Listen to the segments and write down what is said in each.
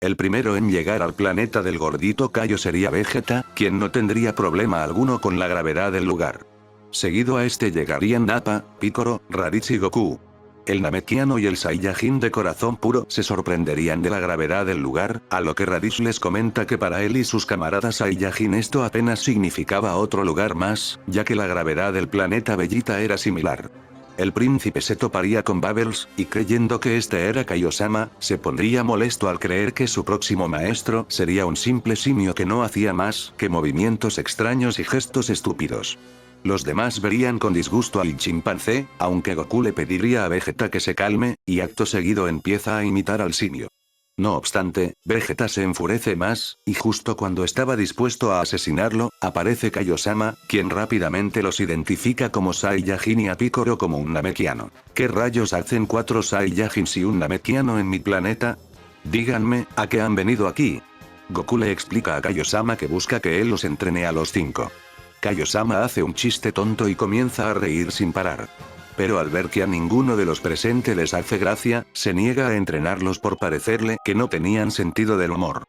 El primero en llegar al planeta del gordito Kaio sería Vegeta, quien no tendría problema alguno con la gravedad del lugar. Seguido a este llegarían Nappa, Piccolo, Raditz y Goku. El Namekiano y el Saiyajin de corazón puro se sorprenderían de la gravedad del lugar, a lo que Raditz les comenta que para él y sus camaradas Saiyajin esto apenas significaba otro lugar más, ya que la gravedad del planeta Vegeta era similar. El príncipe se toparía con Bubbles, y creyendo que este era Kaiosama, se pondría molesto al creer que su próximo maestro sería un simple simio que no hacía más que movimientos extraños y gestos estúpidos. Los demás verían con disgusto al chimpancé, aunque Goku le pediría a Vegeta que se calme, y acto seguido empieza a imitar al simio. No obstante, Vegeta se enfurece más, y justo cuando estaba dispuesto a asesinarlo, aparece Kaiosama, quien rápidamente los identifica como Saiyajin y a Piccolo como un Namekiano. ¿Qué rayos hacen 4 Saiyajins y un Namekiano en mi planeta? Díganme, ¿a qué han venido aquí? Goku le explica a Kaiosama que busca que él los entrene a los 5. Kaiosama hace un chiste tonto y comienza a reír sin parar. Pero al ver que a ninguno de los presentes les hace gracia, se niega a entrenarlos por parecerle que no tenían sentido del humor.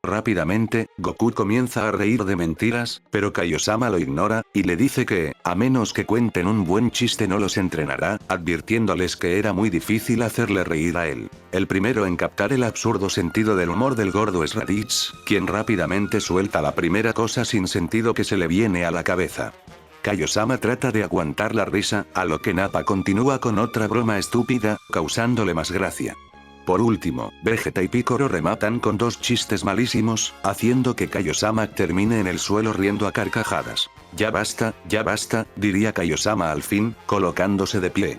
Rápidamente, Goku comienza a reír de mentiras, pero Kaiosama lo ignora, y le dice que, a menos que cuenten un buen chiste no los entrenará, advirtiéndoles que era muy difícil hacerle reír a él. El primero en captar el absurdo sentido del humor del gordo es Raditz, quien rápidamente suelta la primera cosa sin sentido que se le viene a la cabeza. Kaiosama trata de aguantar la risa, a lo que Nappa continúa con otra broma estúpida, causándole más gracia. Por último, Vegeta y Piccolo rematan con 2 chistes malísimos, haciendo que Kaiosama termine en el suelo riendo a carcajadas. Ya basta, diría Kaiosama al fin, colocándose de pie.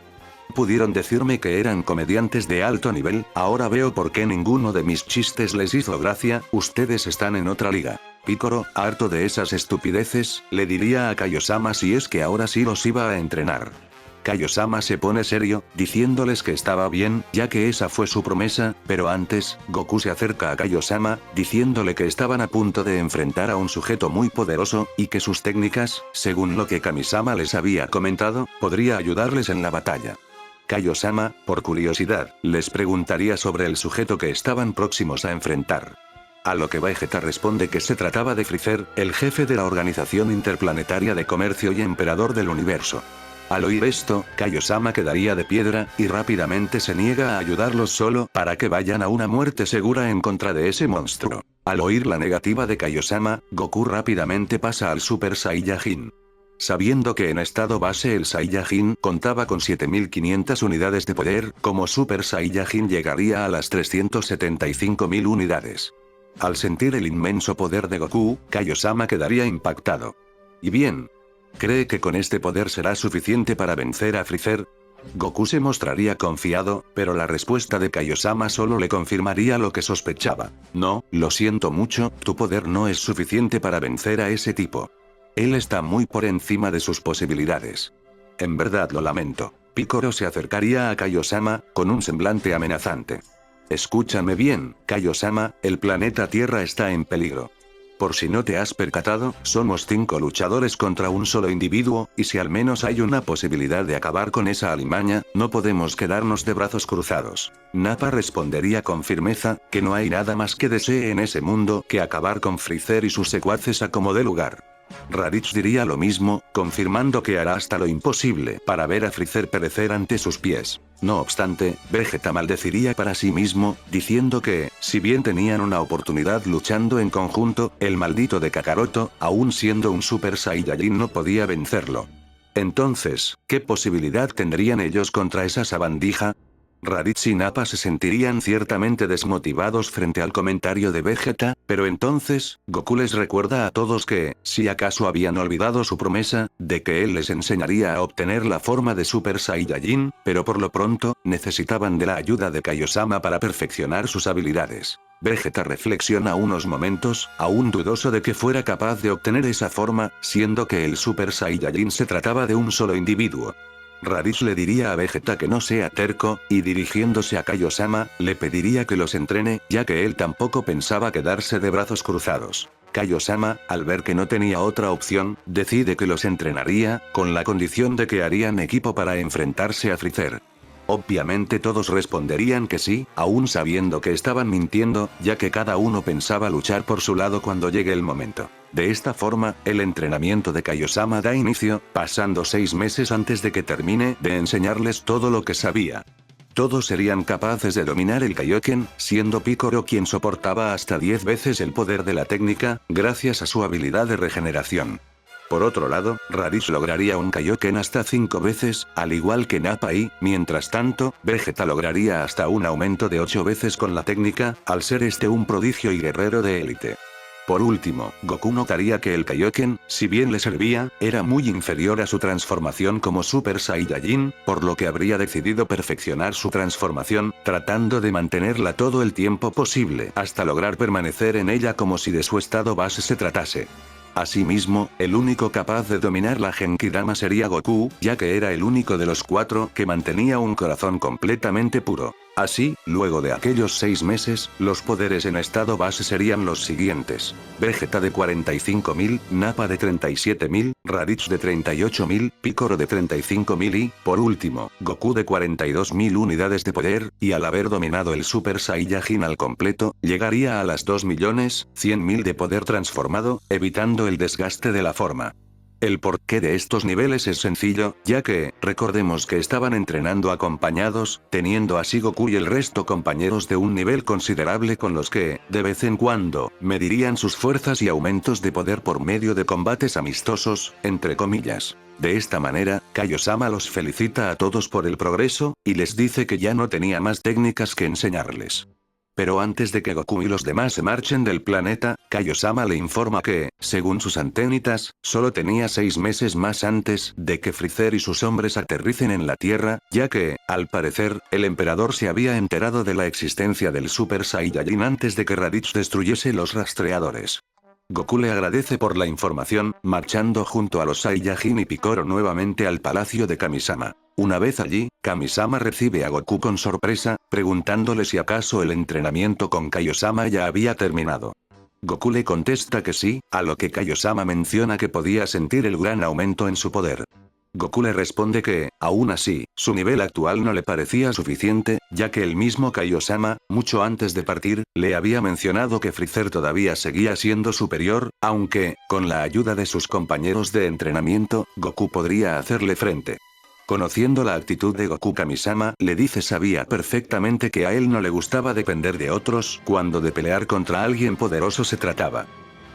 Pudieron decirme que eran comediantes de alto nivel, ahora veo por qué ninguno de mis chistes les hizo gracia, ustedes están en otra liga. Piccolo, harto de esas estupideces, le diría a Kaiosama si es que ahora sí los iba a entrenar. Kaiosama se pone serio, diciéndoles que estaba bien, ya que esa fue su promesa, pero antes, Goku se acerca a Kaiosama, diciéndole que estaban a punto de enfrentar a un sujeto muy poderoso, y que sus técnicas, según lo que Kamisama les había comentado, podría ayudarles en la batalla. Kaiosama, por curiosidad, les preguntaría sobre el sujeto que estaban próximos a enfrentar. A lo que Vegeta responde que se trataba de Freezer, el jefe de la Organización Interplanetaria de Comercio y Emperador del Universo. Al oír esto, Kaiosama quedaría de piedra, y rápidamente se niega a ayudarlos solo para que vayan a una muerte segura en contra de ese monstruo. Al oír la negativa de Kaiosama, Goku rápidamente pasa al Super Saiyajin. Sabiendo que en estado base el Saiyajin contaba con 7500 unidades de poder, como Super Saiyajin llegaría a las 375.000 unidades. Al sentir el inmenso poder de Goku, Kaiosama quedaría impactado. ¿Y bien? ¿Cree que con este poder será suficiente para vencer a Freezer? Goku se mostraría confiado, pero la respuesta de Kaiosama solo le confirmaría lo que sospechaba. No, lo siento mucho, tu poder no es suficiente para vencer a ese tipo. Él está muy por encima de sus posibilidades. En verdad lo lamento. Piccolo se acercaría a Kaiosama, con un semblante amenazante. Escúchame bien, Kaiosama, el planeta Tierra está en peligro. Por si no te has percatado, somos 5 luchadores contra un solo individuo, y si al menos hay una posibilidad de acabar con esa alimaña, no podemos quedarnos de brazos cruzados. Nappa respondería con firmeza, que no hay nada más que desee en ese mundo que acabar con Freezer y sus secuaces a como dé lugar. Raditz diría lo mismo, confirmando que hará hasta lo imposible para ver a Freezer perecer ante sus pies. No obstante, Vegeta maldeciría para sí mismo, diciendo que, si bien tenían una oportunidad luchando en conjunto, el maldito de Kakaroto, aún siendo un Super Saiyajin no podía vencerlo. Entonces, ¿qué posibilidad tendrían ellos contra esa sabandija? Raditz y Nappa se sentirían ciertamente desmotivados frente al comentario de Vegeta, pero entonces, Goku les recuerda a todos que, si acaso habían olvidado su promesa, de que él les enseñaría a obtener la forma de Super Saiyajin, pero por lo pronto, necesitaban de la ayuda de Kaiosama para perfeccionar sus habilidades. Vegeta reflexiona unos momentos, aún dudoso de que fuera capaz de obtener esa forma, siendo que el Super Saiyajin se trataba de un solo individuo. Raditz le diría a Vegeta que no sea terco, y dirigiéndose a Kaiosama, le pediría que los entrene, ya que él tampoco pensaba quedarse de brazos cruzados. Kaiosama, al ver que no tenía otra opción, decide que los entrenaría, con la condición de que harían equipo para enfrentarse a Freezer. Obviamente todos responderían que sí, aún sabiendo que estaban mintiendo, ya que cada uno pensaba luchar por su lado cuando llegue el momento. De esta forma, el entrenamiento de Kaiosama da inicio, pasando 6 meses antes de que termine de enseñarles todo lo que sabía. Todos serían capaces de dominar el Kaioken, siendo Picoro quien soportaba hasta 10 veces el poder de la técnica, gracias a su habilidad de regeneración. Por otro lado, Raditz lograría un Kaioken hasta 5 veces, al igual que Nappa y, mientras tanto, Vegeta lograría hasta un aumento de 8 veces con la técnica, al ser este un prodigio y guerrero de élite. Por último, Goku notaría que el Kaioken, si bien le servía, era muy inferior a su transformación como Super Saiyajin, por lo que habría decidido perfeccionar su transformación, tratando de mantenerla todo el tiempo posible hasta lograr permanecer en ella como si de su estado base se tratase. Asimismo, el único capaz de dominar la Genkidama sería Goku, ya que era el único de los 4 que mantenía un corazón completamente puro. Así, luego de aquellos 6 meses, los poderes en estado base serían los siguientes: Vegeta de 45.000, Nappa de 37.000, Raditz de 38.000, Picoro de 35.000 y, por último, Goku de 42.000 unidades de poder, y al haber dominado el Super Saiyajin al completo, llegaría a las 2.100.000 de poder transformado, evitando el desgaste de la forma. El porqué de estos niveles es sencillo, ya que, recordemos que estaban entrenando acompañados, teniendo así Goku y el resto compañeros de un nivel considerable con los que, de vez en cuando, medirían sus fuerzas y aumentos de poder por medio de combates amistosos, entre comillas. De esta manera, Kaiosama los felicita a todos por el progreso, y les dice que ya no tenía más técnicas que enseñarles. Pero antes de que Goku y los demás se marchen del planeta, Kaiosama le informa que, según sus antenitas, solo tenía 6 meses más antes de que Freezer y sus hombres aterricen en la Tierra, ya que, al parecer, el emperador se había enterado de la existencia del Super Saiyajin antes de que Raditz destruyese los rastreadores. Goku le agradece por la información, marchando junto a los Saiyajin y Picoro nuevamente al palacio de Kamisama. Una vez allí, Kamisama recibe a Goku con sorpresa, preguntándole si acaso el entrenamiento con Kaiosama ya había terminado. Goku le contesta que sí, a lo que Kaiosama menciona que podía sentir el gran aumento en su poder. Goku le responde que, aún así, su nivel actual no le parecía suficiente, ya que el mismo Kaiosama, mucho antes de partir, le había mencionado que Freezer todavía seguía siendo superior, aunque, con la ayuda de sus compañeros de entrenamiento, Goku podría hacerle frente. Conociendo la actitud de Goku, Kamisama le dice sabía perfectamente que a él no le gustaba depender de otros cuando de pelear contra alguien poderoso se trataba.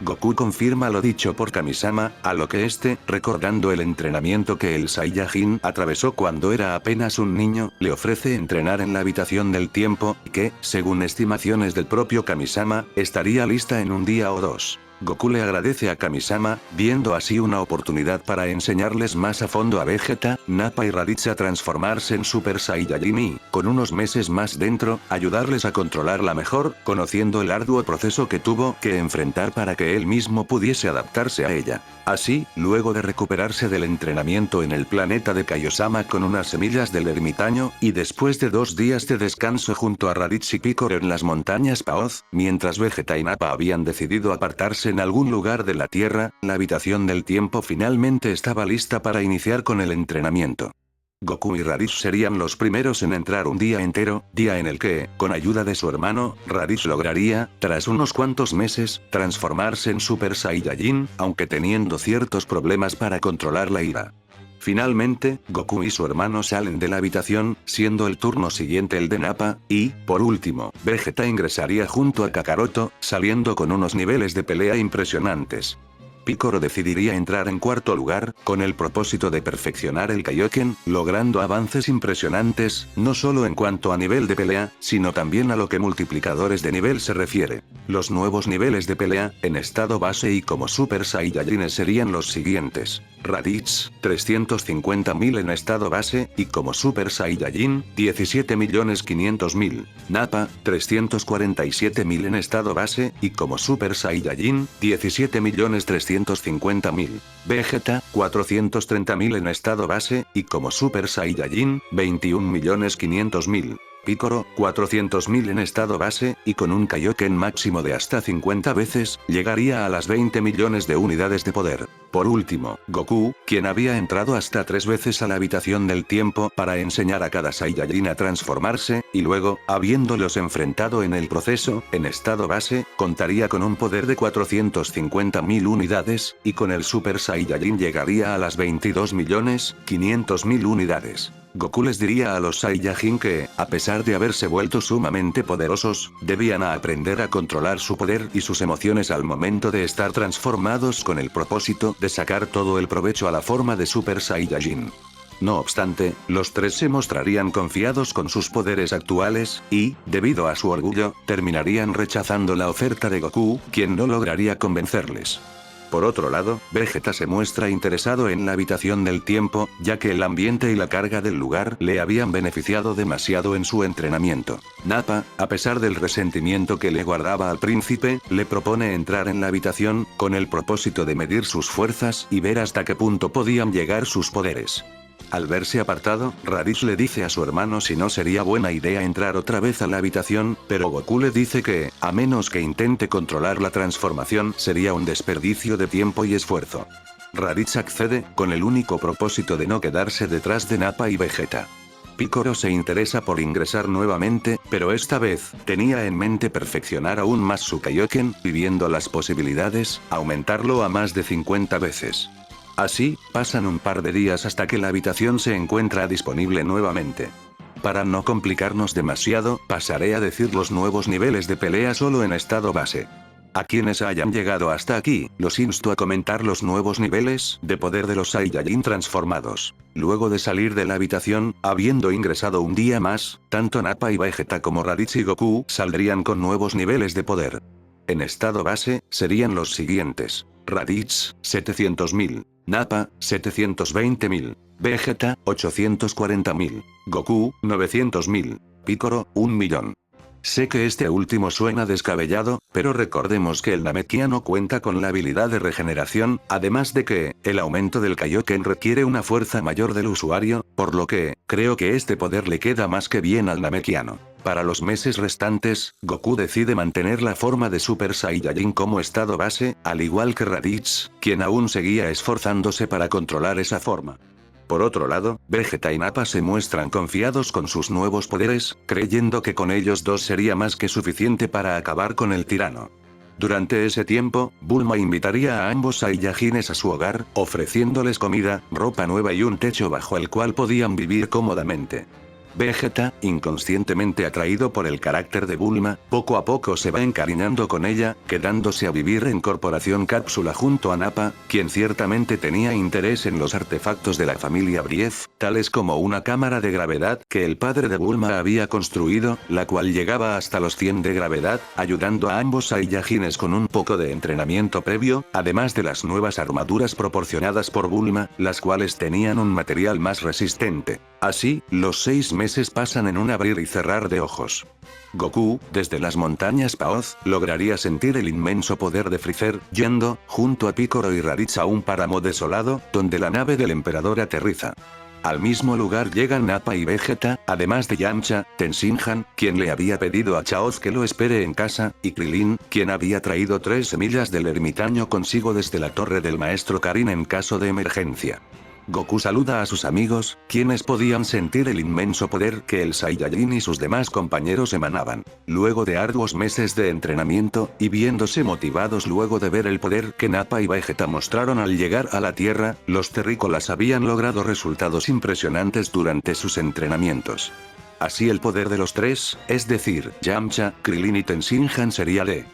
Goku confirma lo dicho por Kamisama, a lo que este, recordando el entrenamiento que el Saiyajin atravesó cuando era apenas un niño, le ofrece entrenar en la habitación del tiempo, y que, según estimaciones del propio Kamisama, estaría lista en un día o 2. Goku le agradece a Kamisama, viendo así una oportunidad para enseñarles más a fondo a Vegeta, Nappa y Raditz a transformarse en Super Saiyajin y, con unos meses más dentro, ayudarles a controlarla mejor, conociendo el arduo proceso que tuvo que enfrentar para que él mismo pudiese adaptarse a ella. Así, luego de recuperarse del entrenamiento en el planeta de Kaiosama con unas semillas del ermitaño, y después de 2 días de descanso junto a Raditz y Picoro en las montañas Paoz, mientras Vegeta y Nappa habían decidido apartarse en algún lugar de la Tierra, la habitación del tiempo finalmente estaba lista para iniciar con el entrenamiento. Goku y Raditz serían los primeros en entrar un día entero, día en el que, con ayuda de su hermano, Raditz lograría, tras unos cuantos meses, transformarse en Super Saiyajin, aunque teniendo ciertos problemas para controlar la ira. Finalmente, Goku y su hermano salen de la habitación, siendo el turno siguiente el de Nappa, y, por último, Vegeta ingresaría junto a Kakaroto, saliendo con unos niveles de pelea impresionantes. Picoro decidiría entrar en cuarto lugar, con el propósito de perfeccionar el Kaioken, logrando avances impresionantes, no solo en cuanto a nivel de pelea, sino también a lo que multiplicadores de nivel se refiere. Los nuevos niveles de pelea, en estado base y como Super Saiyajines serían los siguientes: Raditz, 350.000 en estado base, y como Super Saiyajin, 17.500.000. Nappa, 347.000 en estado base, y como Super Saiyajin, 17.350.000. Vegeta, 430.000 en estado base, y como Super Saiyajin, 21.500.000. Piccolo, 400.000 en estado base, y con un Kaioken máximo de hasta 50 veces, llegaría a las 20 millones de unidades de poder. Por último, Goku, quien había entrado hasta 3 veces a la habitación del tiempo para enseñar a cada Saiyajin a transformarse, y luego, habiéndolos enfrentado en el proceso, en estado base, contaría con un poder de 450.000 unidades, y con el Super Saiyajin llegaría a las 22.500.000 unidades. Goku les diría a los Saiyajin que, a pesar de haberse vuelto sumamente poderosos, debían aprender a controlar su poder y sus emociones al momento de estar transformados con el propósito de sacar todo el provecho a la forma de Super Saiyajin. No obstante, los tres se mostrarían confiados con sus poderes actuales, y, debido a su orgullo, terminarían rechazando la oferta de Goku, quien no lograría convencerles. Por otro lado, Vegeta se muestra interesado en la habitación del tiempo, ya que el ambiente y la carga del lugar le habían beneficiado demasiado en su entrenamiento. Nappa, a pesar del resentimiento que le guardaba al príncipe, le propone entrar en la habitación, con el propósito de medir sus fuerzas y ver hasta qué punto podían llegar sus poderes. Al verse apartado, Raditz le dice a su hermano si no sería buena idea entrar otra vez a la habitación, pero Goku le dice que, a menos que intente controlar la transformación, sería un desperdicio de tiempo y esfuerzo. Raditz accede, con el único propósito de no quedarse detrás de Nappa y Vegeta. Piccolo se interesa por ingresar nuevamente, pero esta vez, tenía en mente perfeccionar aún más su Kaioken, y viendo las posibilidades, aumentarlo a más de 50 veces. Así, pasan un par de días hasta que la habitación se encuentra disponible nuevamente. Para no complicarnos demasiado, pasaré a decir los nuevos niveles de pelea solo en estado base. A quienes hayan llegado hasta aquí, los insto a comentar los nuevos niveles de poder de los Saiyajin transformados. Luego de salir de la habitación, habiendo ingresado un día más, tanto Nappa y Vegeta como Raditz y Goku saldrían con nuevos niveles de poder. En estado base, serían los siguientes. Raditz, 700.000. Nappa, 720.000. Vegeta, 840.000. Goku, 900.000. Piccolo, 1.000.000. Sé que este último suena descabellado, pero recordemos que el Namekiano cuenta con la habilidad de regeneración, además de que, el aumento del Kaioken requiere una fuerza mayor del usuario, por lo que, creo que este poder le queda más que bien al Namekiano. Para los meses restantes, Goku decide mantener la forma de Super Saiyajin como estado base, al igual que Raditz, quien aún seguía esforzándose para controlar esa forma. Por otro lado, Vegeta y Nappa se muestran confiados con sus nuevos poderes, creyendo que con ellos dos sería más que suficiente para acabar con el tirano. Durante ese tiempo, Bulma invitaría a ambos Saiyajines a su hogar, ofreciéndoles comida, ropa nueva y un techo bajo el cual podían vivir cómodamente. Vegeta, inconscientemente atraído por el carácter de Bulma, poco a poco se va encariñando con ella, quedándose a vivir en Corporación Cápsula junto a Nappa, quien ciertamente tenía interés en los artefactos de la familia Brief, tales como una cámara de gravedad que el padre de Bulma había construido, la cual llegaba hasta los 100 de gravedad, ayudando a ambos Saiyajines con un poco de entrenamiento previo, además de las nuevas armaduras proporcionadas por Bulma, las cuales tenían un material más resistente. Así, los 6 meses pasan en un abrir y cerrar de ojos. Goku, desde las montañas Paoz, lograría sentir el inmenso poder de Freezer, yendo, junto a Piccolo y Raditz a un páramo desolado, donde la nave del emperador aterriza. Al mismo lugar llegan Nappa y Vegeta, además de Yamcha, Tenshinhan, quien le había pedido a Chaoz que lo espere en casa, y Krillin, quien había traído 3 semillas del ermitaño consigo desde la torre del maestro Karin en caso de emergencia. Goku saluda a sus amigos, quienes podían sentir el inmenso poder que el Saiyajin y sus demás compañeros emanaban. Luego de arduos meses de entrenamiento, y viéndose motivados luego de ver el poder que Nappa y Vegeta mostraron al llegar a la Tierra, los terrícolas habían logrado resultados impresionantes durante sus entrenamientos. Así el poder de los tres, es decir, Yamcha, Krillin y Tenshinhan sería de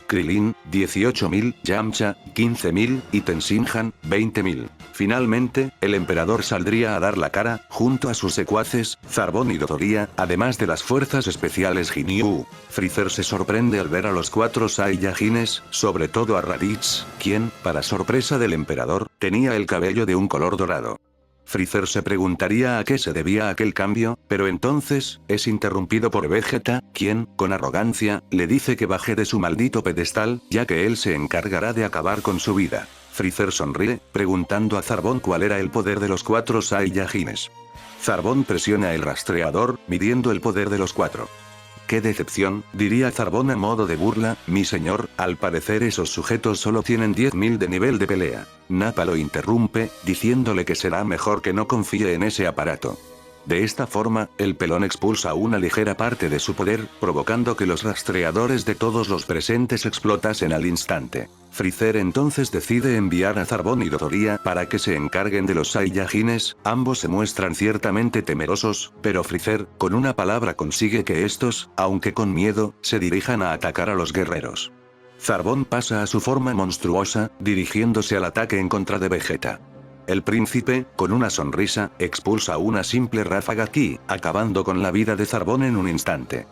Krillin, 18.000, Yamcha, 15.000, y Tenshinhan, 20.000. Finalmente, el emperador saldría a dar la cara, junto a sus secuaces, Zarbon y Dodoria, además de las fuerzas especiales Ginyu. Freezer se sorprende al ver a los 4 Saiyajines, sobre todo a Raditz, quien, para sorpresa del emperador, tenía el cabello de un color dorado. Freezer se preguntaría a qué se debía aquel cambio, pero entonces, es interrumpido por Vegeta, quien, con arrogancia, le dice que baje de su maldito pedestal, ya que él se encargará de acabar con su vida. Freezer sonríe, preguntando a Zarbon cuál era el poder de los 4 Saiyajines. Zarbón presiona el rastreador, midiendo el poder de los cuatro. ¡Qué decepción!, diría Zarbón a modo de burla, mi señor, al parecer esos sujetos solo tienen 10.000 de nivel de pelea. Nappa lo interrumpe, diciéndole que será mejor que no confíe en ese aparato. De esta forma, el pelón expulsa una ligera parte de su poder, provocando que los rastreadores de todos los presentes explotasen al instante. Freezer entonces decide enviar a Zarbón y Dodoria para que se encarguen de los Saiyajines. Ambos se muestran ciertamente temerosos, pero Freezer, con una palabra consigue que estos, aunque con miedo, se dirijan a atacar a los guerreros. Zarbón pasa a su forma monstruosa, dirigiéndose al ataque en contra de Vegeta. El príncipe, con una sonrisa, expulsa una simple ráfaga ki, acabando con la vida de Zarbón en un instante.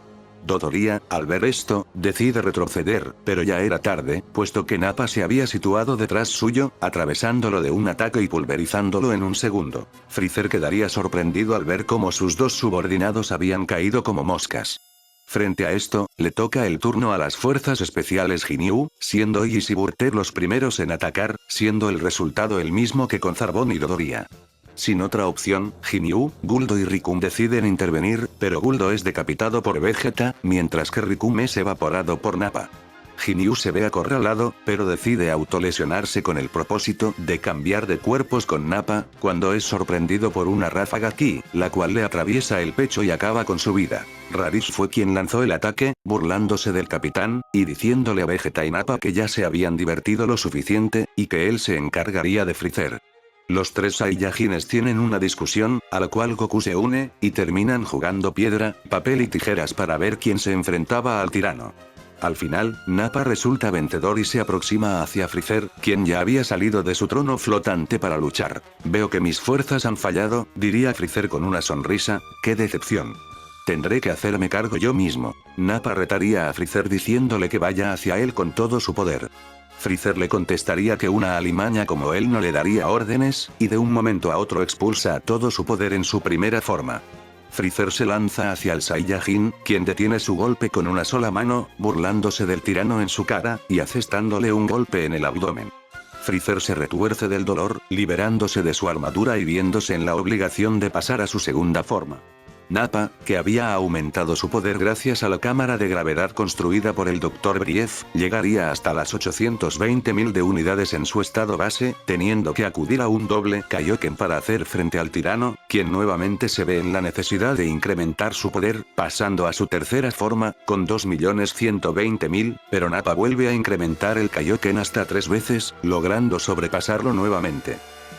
Dodoria, al ver esto, decide retroceder, pero ya era tarde, puesto que Nappa se había situado detrás suyo, atravesándolo de un ataque y pulverizándolo en un segundo. Freezer quedaría sorprendido al ver cómo sus dos subordinados habían caído como moscas. Frente a esto, le toca el turno a las fuerzas especiales Ginyu, siendo Iris y Burter los primeros en atacar, siendo el resultado el mismo que con Zarbón y Dodoria. Sin otra opción, Ginyu, Guldo y Rikum deciden intervenir, pero Guldo es decapitado por Vegeta, mientras que Rikum es evaporado por Nappa. Ginyu se ve acorralado, pero decide autolesionarse con el propósito de cambiar de cuerpos con Nappa, cuando es sorprendido por una ráfaga ki, la cual le atraviesa el pecho y acaba con su vida. Raditz fue quien lanzó el ataque, burlándose del capitán, y diciéndole a Vegeta y Nappa que ya se habían divertido lo suficiente, y que él se encargaría de Freezer. Los tres Saiyajines tienen una discusión, a la cual Goku se une, y terminan jugando piedra, papel y tijeras para ver quién se enfrentaba al tirano. Al final, Nappa resulta vencedor y se aproxima hacia Freezer, quien ya había salido de su trono flotante para luchar. Veo que mis fuerzas han fallado, diría Freezer con una sonrisa, ¡qué decepción! Tendré que hacerme cargo yo mismo. Nappa retaría a Freezer diciéndole que vaya hacia él con todo su poder. Freezer le contestaría que una alimaña como él no le daría órdenes, y de un momento a otro expulsa todo su poder en su primera forma. Freezer se lanza hacia el Saiyajin, quien detiene su golpe con una sola mano, burlándose del tirano en su cara, y asestándole un golpe en el abdomen. Freezer se retuerce del dolor, liberándose de su armadura y viéndose en la obligación de pasar a su segunda forma. Nappa, que había aumentado su poder gracias a la cámara de gravedad construida por el Dr. Brief, llegaría hasta las 820.000 de unidades en su estado base, teniendo que acudir a un doble Kaioken para hacer frente al tirano, quien nuevamente se ve en la necesidad de incrementar su poder, pasando a su tercera forma, con 2.120.000, pero Nappa vuelve a incrementar el Kaioken hasta 3 veces, logrando sobrepasarlo nuevamente.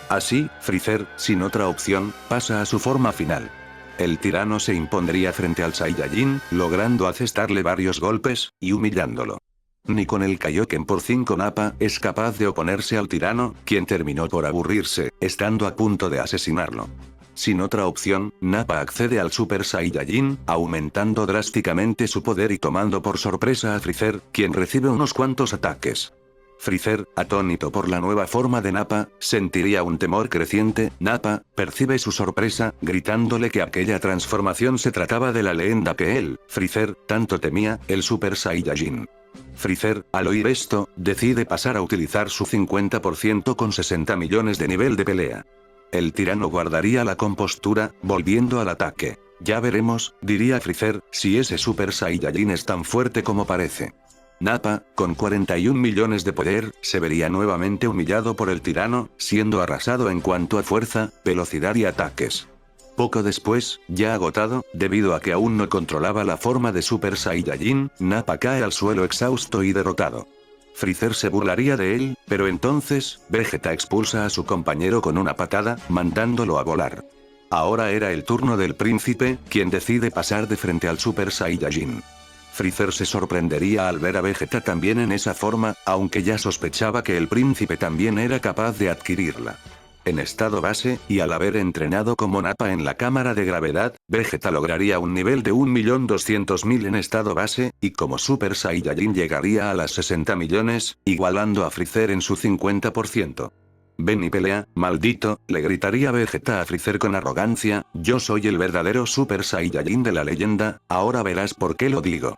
Así, Freezer, sin otra opción, pasa a su forma final. El tirano se impondría frente al Saiyajin, logrando asestarle varios golpes, y humillándolo. Ni con el Kaioken por 5 Nappa es capaz de oponerse al tirano, quien terminó por aburrirse, estando a punto de asesinarlo. Sin otra opción, Nappa accede al Super Saiyajin, aumentando drásticamente su poder y tomando por sorpresa a Freezer, quien recibe unos cuantos ataques. Freezer, atónito por la nueva forma de Nappa, sentiría un temor creciente. Nappa percibe su sorpresa, gritándole que aquella transformación se trataba de la leyenda que él, Freezer, tanto temía, el Super Saiyajin. Freezer, al oír esto, decide pasar a utilizar su 50% con 60 millones de nivel de pelea. El tirano guardaría la compostura, volviendo al ataque. Ya veremos, diría Freezer, si ese Super Saiyajin es tan fuerte como parece. Nappa, con 41 millones de poder, se vería nuevamente humillado por el tirano, siendo arrasado en cuanto a fuerza, velocidad y ataques. Poco después, ya agotado, debido a que aún no controlaba la forma de Super Saiyajin, Nappa cae al suelo exhausto y derrotado. Freezer se burlaría de él, pero entonces, Vegeta expulsa a su compañero con una patada, mandándolo a volar. Ahora era el turno del príncipe, quien decide pasar de frente al Super Saiyajin. Freezer se sorprendería al ver a Vegeta también en esa forma, aunque ya sospechaba que el príncipe también era capaz de adquirirla. En estado base, y al haber entrenado como Nappa en la cámara de gravedad, Vegeta lograría un nivel de 1.200.000 en estado base, y como Super Saiyajin llegaría a las 60 millones, igualando a Freezer en su 50%. Ven y pelea, maldito, le gritaría Vegeta a Freezer con arrogancia, yo soy el verdadero Super Saiyajin de la leyenda, ahora verás por qué lo digo.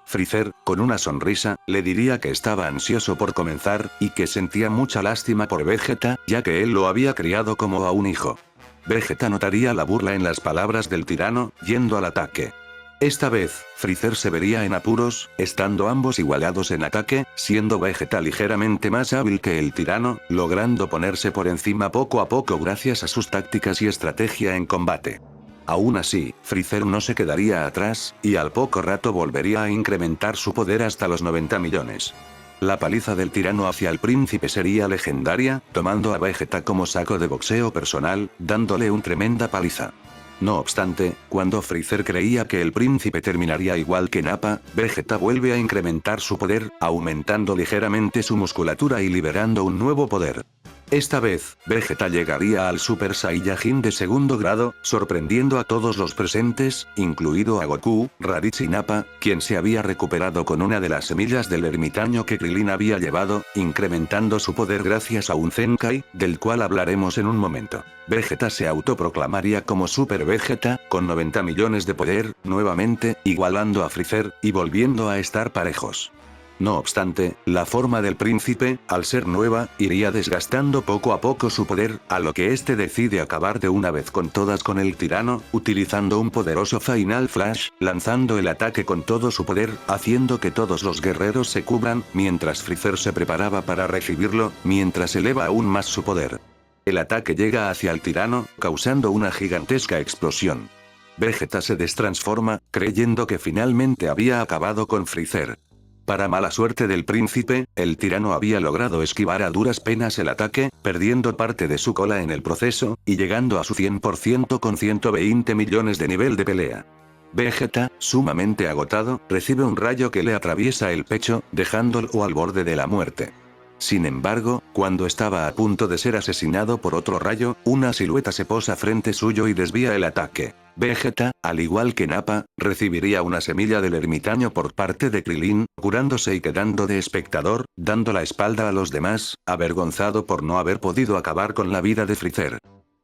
Freezer, con una sonrisa, le diría que estaba ansioso por comenzar, y que sentía mucha lástima por Vegeta, ya que él lo había criado como a un hijo. Vegeta notaría la burla en las palabras del tirano, yendo al ataque. Esta vez, Freezer se vería en apuros, estando ambos igualados en ataque, siendo Vegeta ligeramente más hábil que el tirano, logrando ponerse por encima poco a poco gracias a sus tácticas y estrategia en combate. Aún así, Freezer no se quedaría atrás, y al poco rato volvería a incrementar su poder hasta los 90 millones. La paliza del tirano hacia el príncipe sería legendaria, tomando a Vegeta como saco de boxeo personal, dándole una tremenda paliza. No obstante, cuando Freezer creía que el príncipe terminaría igual que Nappa, Vegeta vuelve a incrementar su poder, aumentando ligeramente su musculatura y liberando un nuevo poder. Esta vez, Vegeta llegaría al Super Saiyajin de segundo grado, sorprendiendo a todos los presentes, incluido a Goku, Raditz y Nappa, quien se había recuperado con una de las semillas del ermitaño que Krillin había llevado, incrementando su poder gracias a un Zenkai, del cual hablaremos en un momento. Vegeta se autoproclamaría como Super Vegeta, con 90 millones de poder, nuevamente, igualando a Freezer, y volviendo a estar parejos. No obstante, la forma del príncipe, al ser nueva, iría desgastando poco a poco su poder, a lo que este decide acabar de una vez con todas con el tirano, utilizando un poderoso Final Flash, lanzando el ataque con todo su poder, haciendo que todos los guerreros se cubran, mientras Freezer se preparaba para recibirlo, mientras eleva aún más su poder. El ataque llega hacia el tirano, causando una gigantesca explosión. Vegeta se destransforma, creyendo que finalmente había acabado con Freezer. Para mala suerte del príncipe, el tirano había logrado esquivar a duras penas el ataque, perdiendo parte de su cola en el proceso, y llegando a su 100% con 120 millones de nivel de pelea. Vegeta, sumamente agotado, recibe un rayo que le atraviesa el pecho, dejándolo al borde de la muerte. Sin embargo, cuando estaba a punto de ser asesinado por otro rayo, una silueta se posa frente suyo y desvía el ataque. Vegeta, al igual que Nappa, recibiría una semilla del ermitaño por parte de Krillin, curándose y quedando de espectador, dando la espalda a los demás, avergonzado por no haber podido acabar con la vida de Freezer.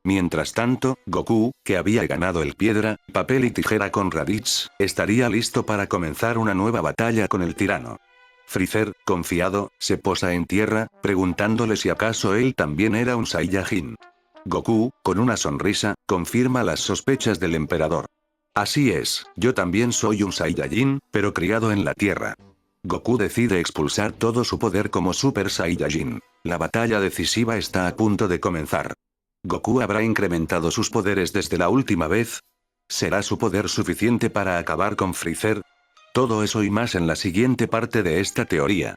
Mientras tanto, Goku, que había ganado el piedra, papel y tijera con Raditz, estaría listo para comenzar una nueva batalla con el tirano. Freezer, confiado, se posa en tierra, preguntándole si acaso él también era un Saiyajin. Goku, con una sonrisa, confirma las sospechas del emperador. Así es, yo también soy un Saiyajin, pero criado en la tierra. Goku decide expulsar todo su poder como Super Saiyajin. La batalla decisiva está a punto de comenzar. ¿Goku habrá incrementado sus poderes desde la última vez? ¿Será su poder suficiente para acabar con Freezer? Todo eso y más en la siguiente parte de esta teoría.